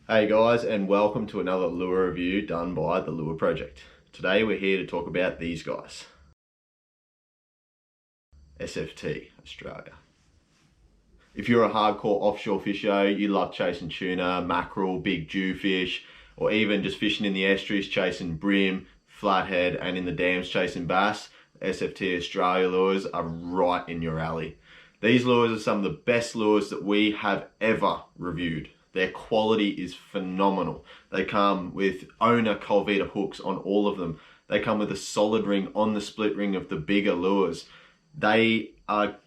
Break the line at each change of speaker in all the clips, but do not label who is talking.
Hey guys, and welcome to another lure review done by the Lure Project. Today we're here to talk about these guys. SFT Australia. If you're a hardcore offshore fisher, you love chasing tuna, mackerel, big jewfish, or even just fishing in the estuaries chasing brim, flathead, and in the dams chasing bass, SFT Australia lures are right in your alley. These lures are some of the best lures that we have ever reviewed. Their quality is phenomenal. They come with owner Colvita hooks on all of them. They come with a solid ring on the split ring of the bigger lures. They are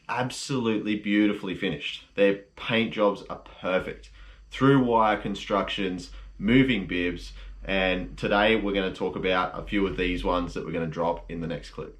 absolutely beautifully finished. Their paint jobs are perfect. Through wire constructions, moving bibs, and today we're going to talk about a few of these ones that we're going to drop in the next clip.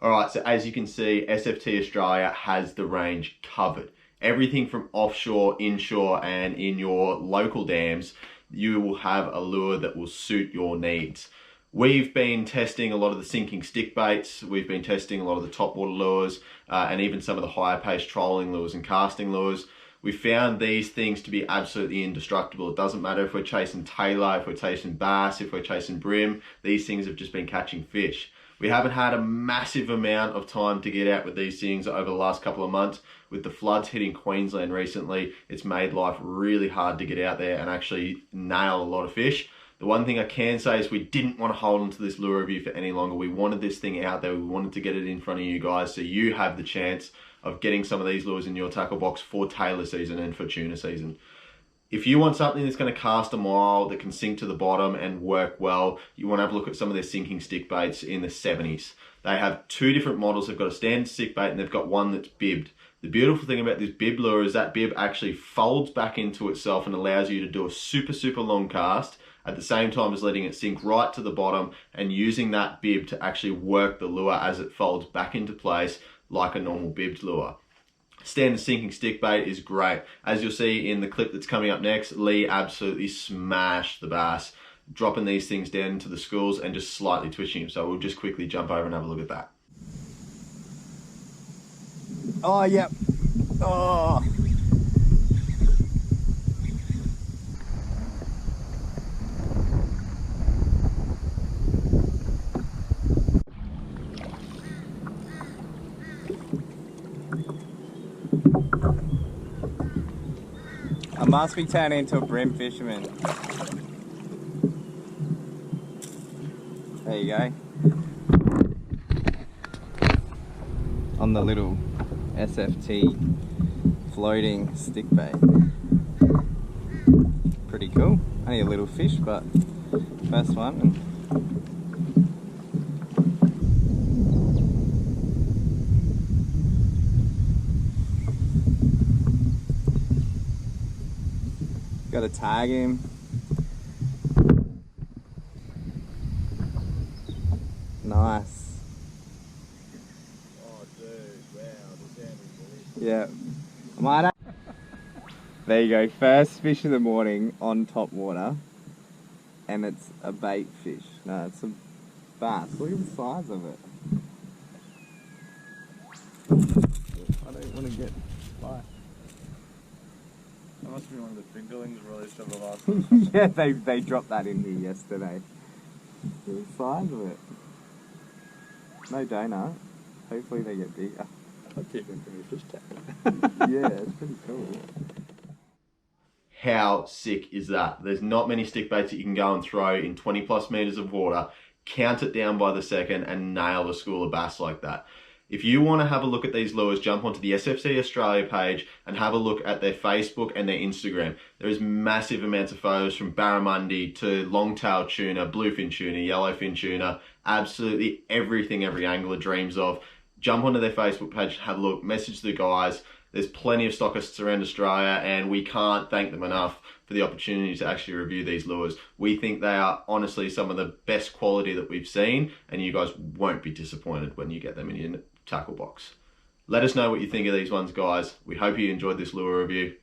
Alright, so as you can see, SFT Australia has the range covered. Everything from offshore, inshore, and in your local dams, you will have a lure that will suit your needs. We've been testing a lot of the sinking stick baits, we've been testing a lot of the topwater lures, and even some of the higher pace trolling lures and casting lures. We found these things to be absolutely indestructible. It doesn't matter if we're chasing tailor, if we're chasing bass, if we're chasing brim, these things have just been catching fish. We haven't had a massive amount of time to get out with these things over the last couple of months. With the floods hitting Queensland recently, it's made life really hard to get out there and actually nail a lot of fish. The one thing I can say is we didn't want to hold on to this lure review for any longer. We wanted this thing out there. We wanted to get it in front of you guys so you have the chance of getting some of these lures in your tackle box for tailor season and for tuna season. If you want something that's going to cast a mile, that can sink to the bottom and work well, you want to have a look at some of their sinking stick baits in the 70s. They have two different models. They've got a standard stick bait and they've got one that's bibbed. The beautiful thing about this bib lure is that bib actually folds back into itself and allows you to do a super long cast at the same time as letting it sink right to the bottom and using that bib to actually work the lure as it folds back into place like a normal bibbed lure. Standard sinking stick bait is great. As you'll see in the clip that's coming up next, Lee absolutely smashed the bass, dropping these things down into the schools and just slightly twitching him. So we'll just quickly jump over and have a look at that.
Oh, yep. Oh. I must be turning into a brim fisherman. There you go. On the little SFT floating stick bait. Pretty cool. Only a little fish, but first one. Got to tag him. Nice.
Oh dude, wow, the sound is delicious.
Yeah. I might have. There you go, first fish of the morning on top water. And it's a bait fish. No, it's a bass. Look at the size of it. I don't want to get by.
That must be one of the fingerlings released over the last one.
Yeah, they dropped that in here yesterday. Look at the size of it. No donut. Hopefully they get bigger.
I'll keep them from your fish tank.
Yeah, it's pretty cool.
How sick is that? There's not many stick baits that you can go and throw in 20 plus meters of water, count it down by the second and nail a school of bass like that. If you want to have a look at these lures, jump onto the SFT Australia page and have a look at their Facebook and their Instagram. There is massive amounts of photos from barramundi to long-tailed tuna, bluefin tuna, yellowfin tuna, absolutely everything every angler dreams of. Jump onto their Facebook page, have a look, message the guys. There's plenty of stockists around Australia and we can't thank them enough for the opportunity to actually review these lures. We think they are honestly some of the best quality that we've seen and you guys won't be disappointed when you get them in your tackle box. Let us know what you think of these ones, guys. We hope you enjoyed this lure review.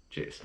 Cheers.